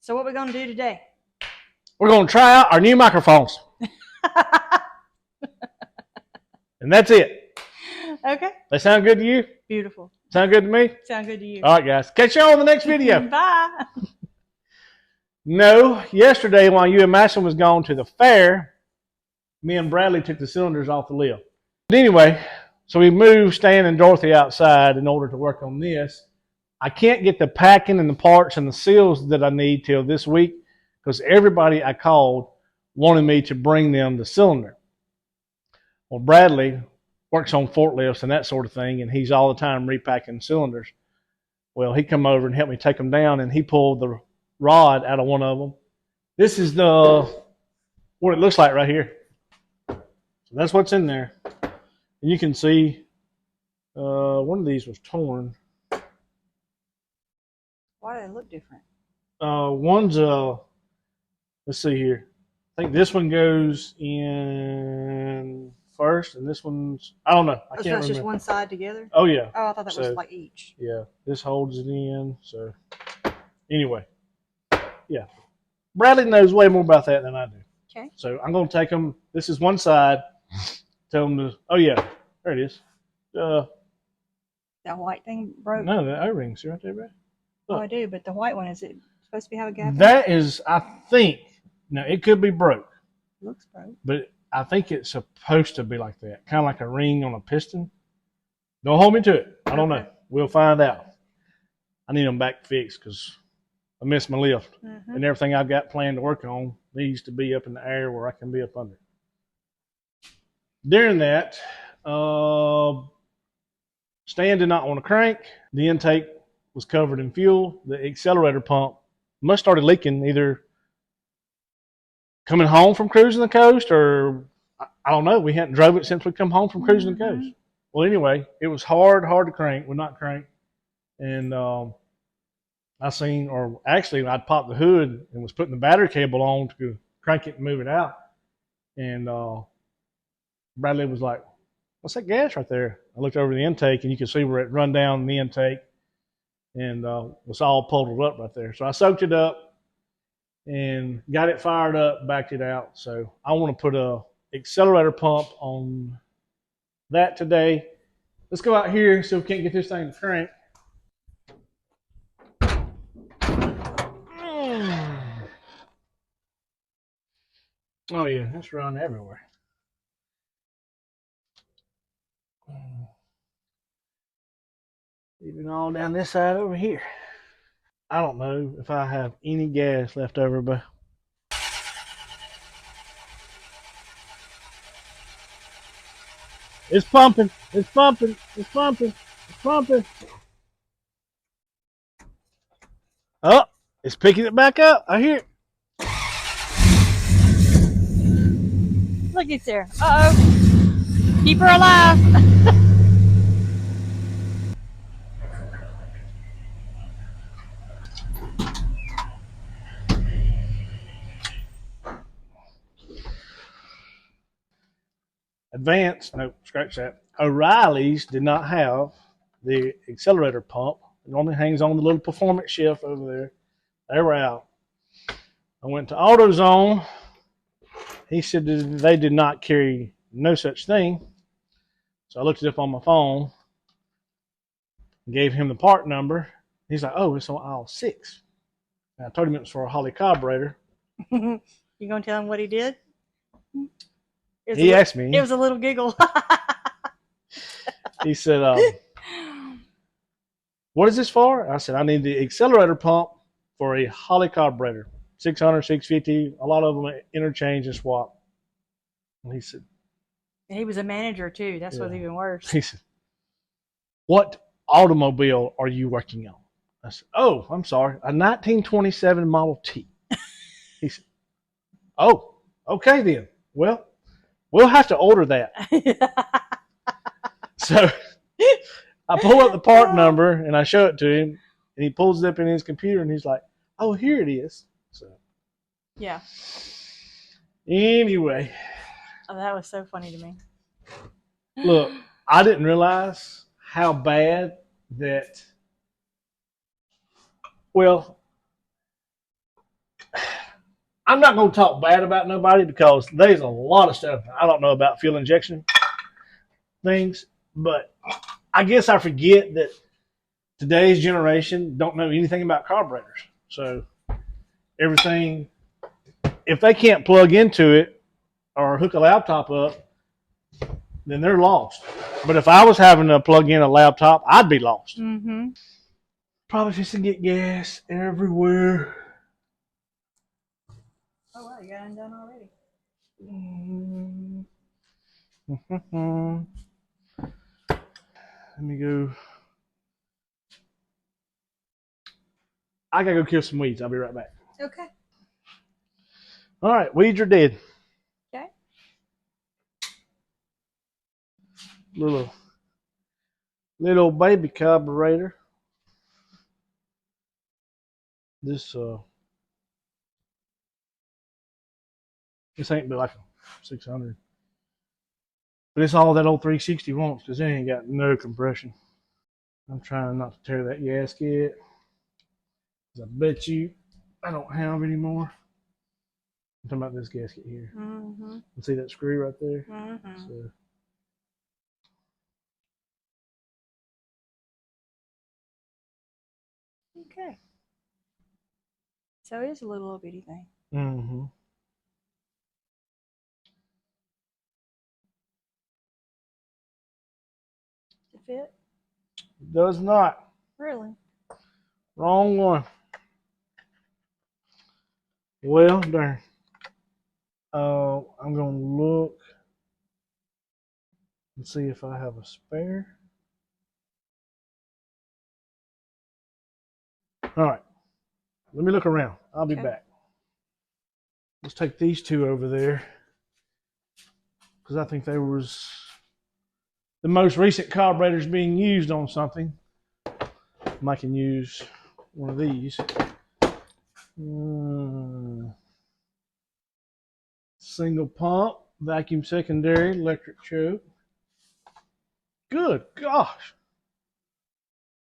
So what we're going to do today? We're going to try out our new microphones. And that's it. Okay. They sound good to you? Beautiful. Sound good to me? Sound good to you. All right, guys. Catch you on the next video. Bye. No, yesterday while you and Madison was gone to the fair, me and Bradley took the cylinders off the lift. But anyway, so we moved Stan and Dorothy outside in order to work on this. I can't get the packing and the parts and the seals that I need till this week because everybody I called wanted me to bring them the cylinder. Well, Bradley works on forklifts and that sort of thing, and he's all the time repacking cylinders. Well, he come over and helped me take them down, and he pulled the rod out of one of them. This is what it looks like right here. So that's what's in there. And you can see one of these was torn. Why do they look different? One's let's see here. I think this one goes in first, and this one's, I don't know. I can't remember. It's just one side together? Oh, yeah. Oh, I thought that was like each. Yeah, this holds it in. So, anyway, yeah. Bradley knows way more about that than I do. Okay. So, I'm going to take them. This is one side. Tell them to, oh, yeah, there it is. That white thing broke? No, the O-rings. See right there, Brad? Oh, I do, but the white one, is it supposed to have a gap? That is, I think, now it could be broke. Looks broke. But I think it's supposed to be like that, kind of like a ring on a piston. Don't hold me to it. I don't know. We'll find out. I need them back fixed because I missed my lift. And everything I've got planned to work on needs to be up in the air where I can be up under. During that, Stan did not want to crank. The intake was covered in fuel. The accelerator pump must have started leaking either coming home from cruising the coast, or I don't know. We hadn't drove it since we come home from cruising the coast. Well, anyway, it was hard to crank. Would not crank. And I seen, or actually, I'd popped the hood and was putting the battery cable on to crank it and move it out. And Bradley was like, "What's that gas right there?" I looked over the intake, and you can see where it run down the intake, and was all pulled up right there. So I soaked it up and got it fired up, backed it out. So I want to put a accelerator pump on that today. Let's go out here so we can't get this thing to crank. Oh yeah, it's running everywhere. Even all down this side over here. I don't know if I have any gas left over, but it's pumping. It's pumping. It's pumping. It's pumping. Oh, it's picking it back up. I hear it. Look, it's there. Uh-oh. Keep her alive. Advance, no, scratch that. O'Reilly's did not have the accelerator pump. It normally hangs on the little performance shift over there. They were out. I went to AutoZone. He said that they did not carry no such thing. So I looked it up on my phone, gave him the part number. He's like, "Oh, it's on aisle 6." And I told him it was for a Holley carburetor. You gonna tell him what he did? He asked me. It was a little giggle. He said, "What is this for?" I said, "I need the accelerator pump for a Holley carburetor. 600, 650, a lot of them interchange and swap." And he said, and he was a manager too. That's what's even worse. He said, "What automobile are you working on?" I said, "Oh, I'm sorry, a 1927 Model T." He said, "Oh, okay then. Well, we'll have to order that." So I pull up the part number and I show it to him, and he pulls it up in his computer and he's like, "Oh, here it is." So yeah. Anyway. Oh, that was so funny to me. Look, I didn't realize how bad that, well, I'm not going to talk bad about nobody because there's a lot of stuff I don't know about fuel injection things, but I guess I forget that today's generation don't know anything about carburetors. So everything, if they can't plug into it or hook a laptop up, then they're lost. But if I was having to plug in a laptop, I'd be lost. Mm-hmm. Probably just to get gas everywhere. Oh wow, you got it done already. Let me go. I gotta go kill some weeds. I'll be right back. Okay. All right, weeds are dead. Okay. Little baby carburetor. This ain't but like a 600, but it's all that old 360 wants because it ain't got no compression. I'm trying not to tear that gasket because I bet you I don't have any more. I'm talking about this gasket here. Mm-hmm. You see that screw right there? Mm-hmm. So, Okay. So it is a little bitty thing. mm-hmm. Does it fit? Does not. Really? Wrong one. Well, darn. I'm gonna look and see if I have a spare. All right. Let me look around. I'll be back. Let's take these two over there because I think they was the most recent carburetors being used on something. I can use one of these. Single pump, vacuum secondary, electric choke. Good gosh.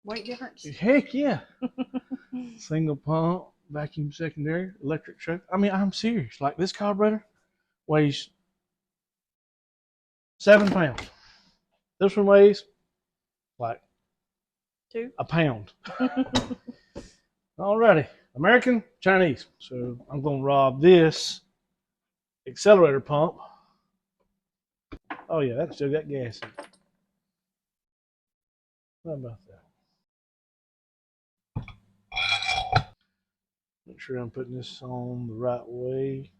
Weight difference? Heck yeah. Single pump, vacuum secondary, electric choke. I mean, I'm serious. Like this carburetor weighs 7 pounds. This one weighs like 2. a pound. Alrighty. American, Chinese. So I'm going to rob this accelerator pump. Oh, yeah, that's still got gas in it. How about that? Make sure I'm putting this on the right way.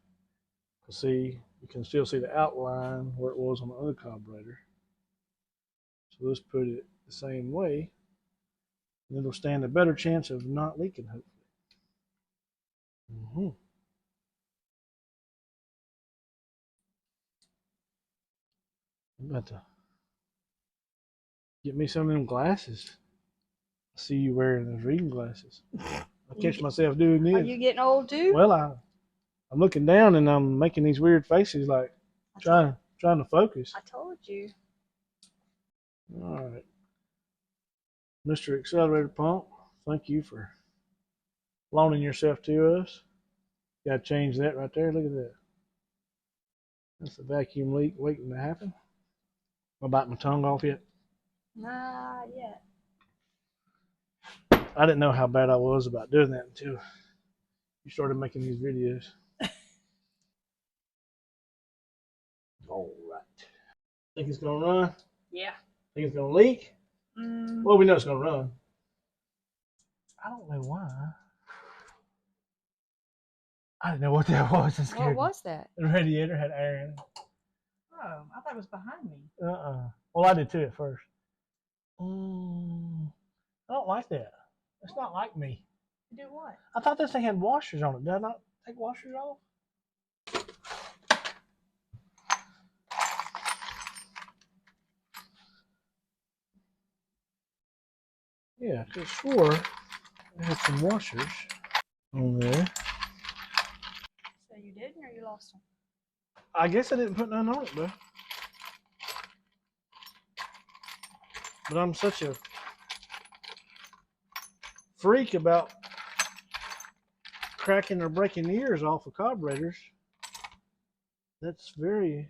See, you can still see the outline where it was on the other carburetor. So let's put it the same way. And it'll stand a better chance of not leaking, hopefully. I'm about to get me some of them glasses. I see you wearing those reading glasses. I catch myself doing this. Are you getting old too? Well, I'm looking down and I'm making these weird faces, like trying to focus. I told you. All right, Mr. Accelerator Pump, thank you for loaning yourself to us. Got to change that right there. Look at that. That's a vacuum leak waiting to happen. Am I biting my tongue off yet? Not yet. I didn't know how bad I was about doing that until you started making these videos. All right. Think it's gonna run? Yeah. Think it's gonna leak? Well, we know it's gonna run. I don't know why. I didn't know what that was. What was that? The radiator had air in it. Oh, I thought it was behind me. Well, I did too at first. I don't like that. It's not like me. Do what? I thought this thing had washers on it. Did I not take washers off? Yeah, I could have swore it had some washers on there. So you didn't, or you lost them? I guess I didn't put none on it, though. But I'm such a freak about cracking or breaking ears off of carburetors. That's very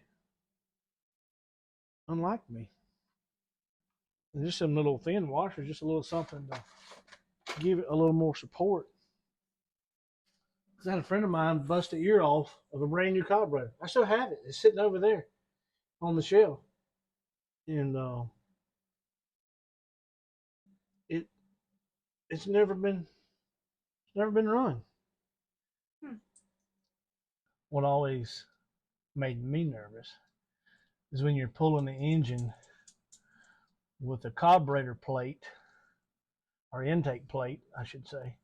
unlike me. And just some little thin washers, just a little something to give it a little more support. Because I had a friend of mine bust an ear off of a brand new carburetor. I still have it. It's sitting over there on the shelf. And it's never been run. What always made me nervous is when you're pulling the engine with a carburetor plate, or intake plate, I should say.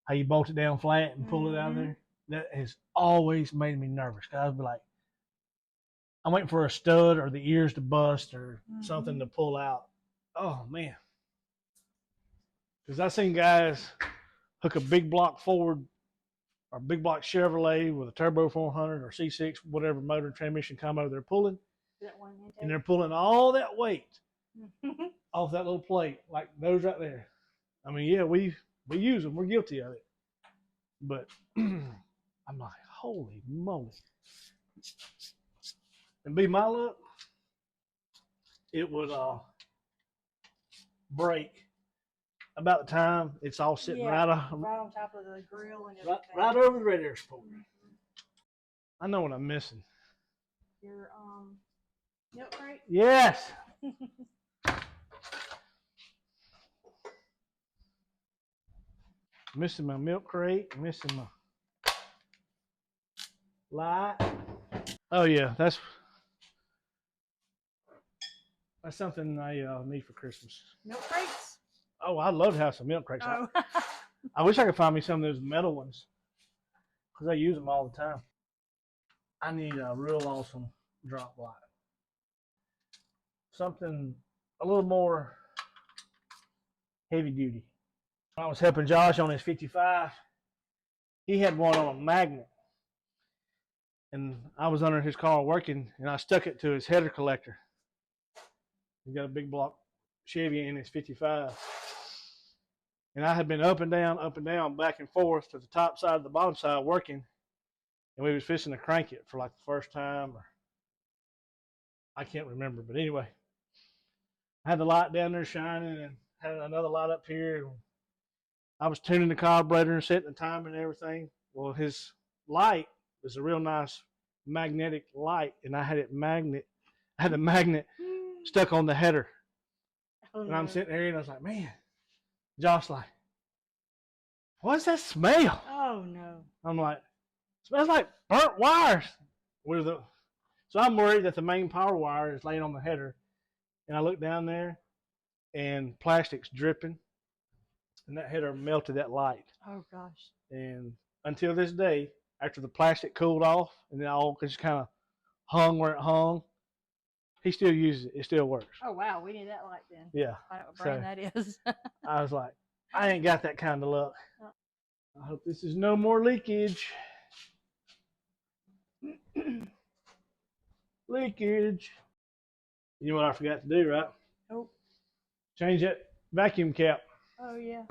How you bolt it down flat and pull it out of there. That has always made me nervous. Cause I'd be like, I'm waiting for a stud or the ears to bust or something to pull out. Oh man. Cause I've seen guys hook a big block Ford or big block Chevrolet with a turbo 400 or C6, whatever motor transmission combo they're pulling. And they're pulling all that weight off that little plate, like those right there. I mean, yeah, we use them. We're guilty of it. But I'm like, holy moly. And be my luck, it would break about the time it's all sitting right on top of the grill and everything. Right over the radiator support. I know what I'm missing. Your milk crate? Yes. Missing my milk crate, missing my light. Oh yeah, that's something I need for Christmas. Milk crates? Oh, I'd love to have some milk crates. Oh. I wish I could find me some of those metal ones because I use them all the time. I need a real awesome drop light. Something a little more heavy duty. When I was helping Josh on his 55, he had one on a magnet. And I was under his car working, and I stuck it to his header collector. He's got a big block Chevy in his 55. And I had been up and down, back and forth to the top side and the bottom side working. And we was fixing to crank it for like the first time, or I can't remember. But anyway, I had the light down there shining and had another light up here. I was tuning the carburetor and setting the time and everything. Well, his light was a real nice magnetic light, and I had the magnet stuck on the header. And I'm sitting there and I was like, man, Josh like, what's that smell? Oh no. I'm like, it smells like burnt wires. So I'm worried that the main power wire is laying on the header. And I look down there and plastic's dripping. And that header melted that light. Oh gosh. And until this day, after the plastic cooled off and it all just kind of hung where it hung, he still uses it. It still works. Oh wow, we need that light then. Yeah. I don't know what brand that is. I was like, I ain't got that kind of luck. I hope this is no more leakage. Leakage. You know what I forgot to do, right? Nope. Change that vacuum cap. Oh yeah.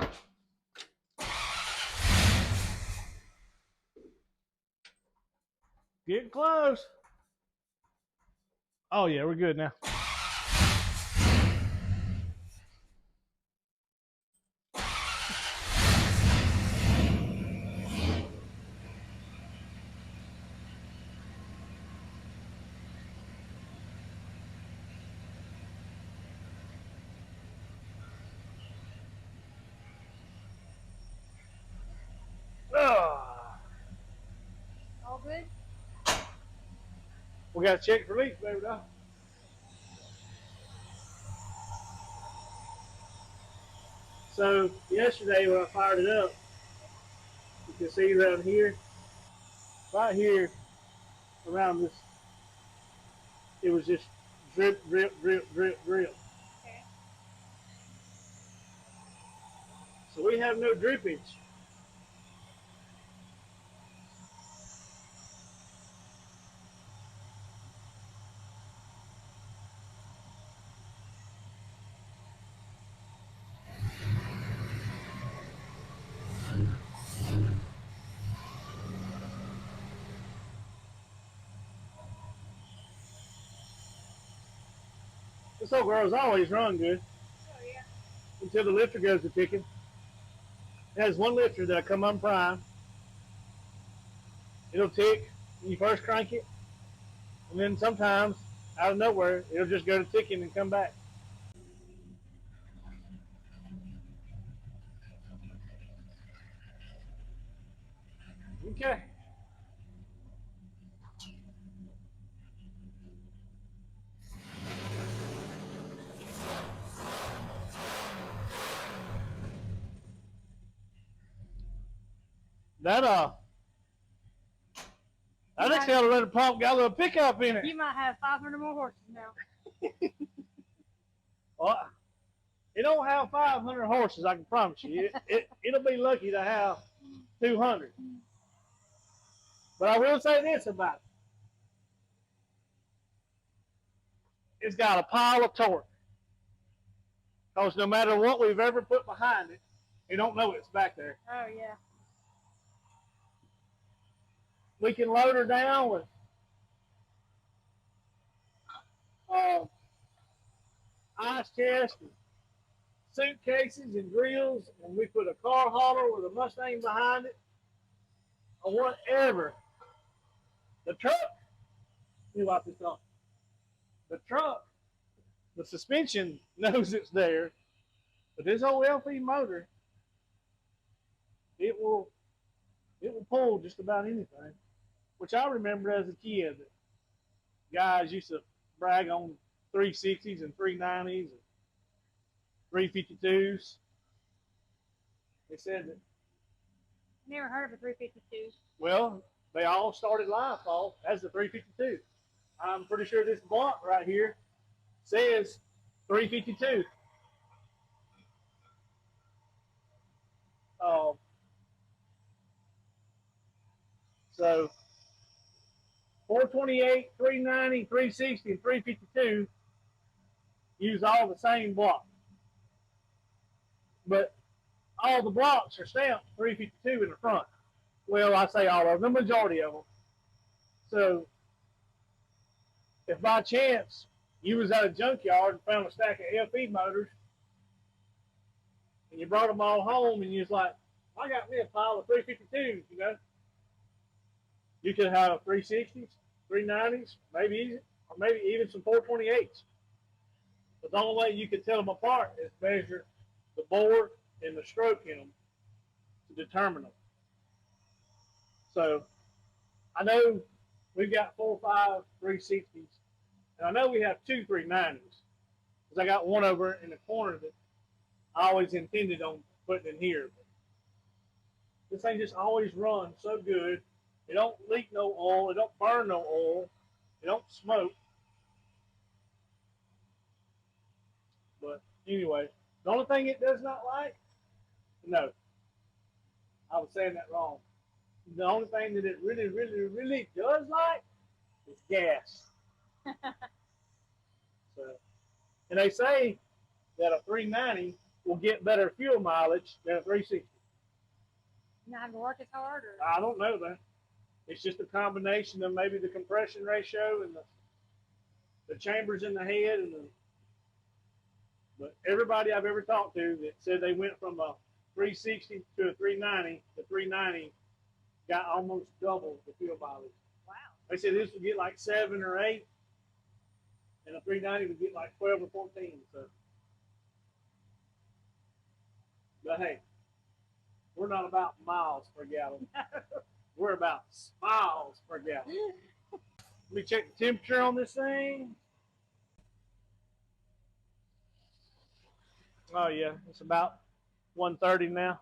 Getting close. Oh yeah, we're good now. All good? We got to check for leaks, baby. Though. So yesterday when I fired it up, you can see around here, right here, around this, it was just drip, drip, drip, drip, drip. Okay. So we have no drippage. This old girl's always run good Oh yeah. until the lifter goes to ticking. It has one lifter that'll come unprimed. It'll tick when you first crank it, and then sometimes out of nowhere it'll just go to ticking and come back. Okay. That You that might, accelerator pump got a little pickup in it. you might have 500 more horses now. Well, it don't have 500 horses, I can promise you. It'll be lucky to have 200. But I will say this about it. It's got a pile of torque. Because no matter what we've ever put behind it, you don't know it's back there. Oh yeah. We can load her down with uh, ice chests and suitcases and grills, and we put a car hauler with a Mustang behind it, or whatever. The truck, let me wipe this off. The truck, the suspension knows it's there, but this old LP motor, it will pull just about anything. Which I remember as a kid that guys used to brag on 360s and 390s and 352s. They said that, Never heard of a 352. well, they all started life off as the 352. I'm pretty sure this block right here says 352. Uh, so 428, 390, 360, and 352 use all the same block. But all the blocks are stamped 352 in the front. Well, I say all of them, the majority of them. So if by chance you was at a junkyard and found a stack of LP motors and you brought them all home and you was like, I got me a pile of 352s, you know, you could have 360s, 390s, maybe, or maybe even some 428s. But the only way you could tell them apart is measure the bore and the stroke in them to determine them. So I know we've got 4 or 5 360s, and I know we have 2 390s because I got one over in the corner that I always intended on putting in here. But this thing just always runs so good. It don't leak no oil. It don't burn no oil. It don't smoke. But anyway, the only thing it does not like, no, I was saying that wrong. The only thing that it really, really, really does like is gas. So, and they say that a 390 will get better fuel mileage than a 360. Not have to work as hard, or I don't know that. It's just a combination of maybe the compression ratio and the chambers in the head and the. But everybody I've ever talked to that said they went from a 360 to a 390, the 390 got almost double the fuel mileage. wow. They said this would get like 7 or 8, and a 390 would get like 12 or 14. So, but hey, we're not about miles per gallon. We're about miles per gallon. Let me check the temperature on this thing. Oh yeah, it's about 130 now.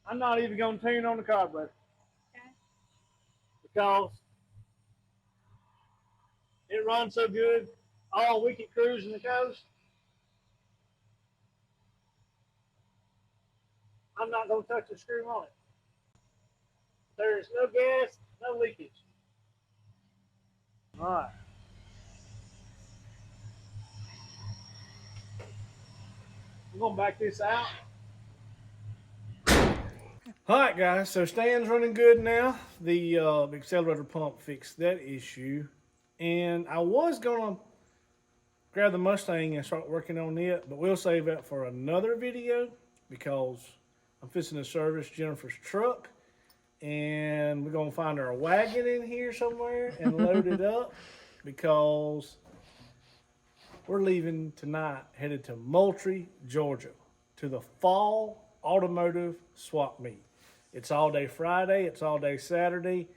I'm not even going to tune on the carburetor Okay. because it runs so good all week cruising the coast. I'm not going to touch the screw on it. There is no gas, no leakage. All right. I'm going to back this out. All right, guys. So Stan's running good now. The accelerator pump fixed that issue, and I was gonna grab the Mustang and start working on it, but we'll save that for another video because I'm fixing to service Jennifer's truck, and we're gonna find our wagon in here somewhere and load it up because we're leaving tonight, headed to Moultrie, Georgia, to the Fall Automotive Swap Meet. It's all day Friday, it's all day Saturday,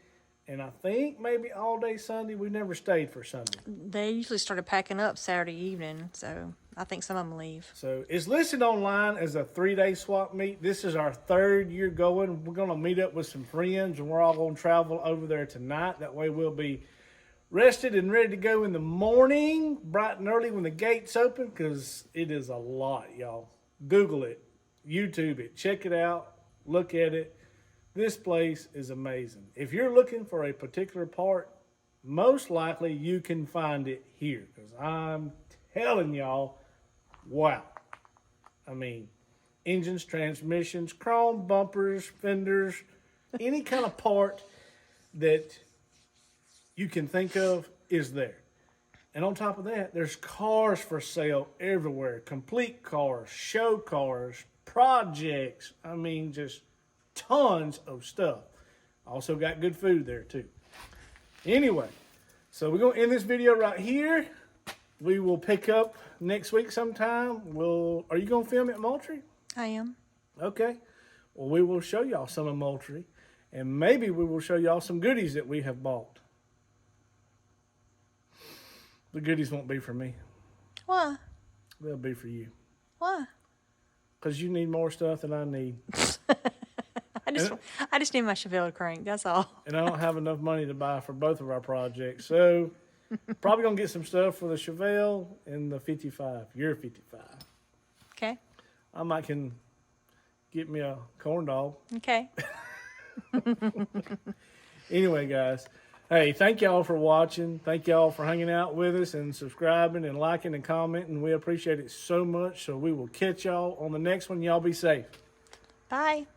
and I think maybe all day Sunday. We never stayed for Sunday. They usually started packing up Saturday evening, so I think some of them leave. So it's listed online as a 3-day swap meet. This is our 3rd year going. We're going to meet up with some friends, and we're all going to travel over there tonight. That way we'll be rested and ready to go in the morning, bright and early when the gates open, because it is a lot, y'all. Google it, YouTube it, check it out, look at it. This place is amazing. If you're looking for a particular part, most likely you can find it here, because I'm telling y'all, wow. I mean, engines, transmissions, chrome, bumpers, fenders, any kind of part that you can think of is there. And on top of that, there's cars for sale everywhere. Complete cars, show cars, projects. I mean, just tons of stuff. Also got good food there too. Anyway, so we're going to end this video right here. We will pick up next week sometime. Are you going to film at Moultrie? I am. Okay. Well, we will show y'all some of Moultrie, and maybe we will show y'all some goodies that we have bought. The goodies won't be for me. Why? They'll be for you. Why? Because you need more stuff than I need. I just need my Chevelle crank. That's all. And I don't have enough money to buy for both of our projects. So probably going to get some stuff for the Chevelle and the 55. Your 55. Okay. I might can get me a corn dog. Okay. Anyway, guys. Hey, thank y'all for watching. Thank y'all for hanging out with us and subscribing and liking and commenting. We appreciate it so much. So we will catch y'all on the next one. Y'all be safe. Bye.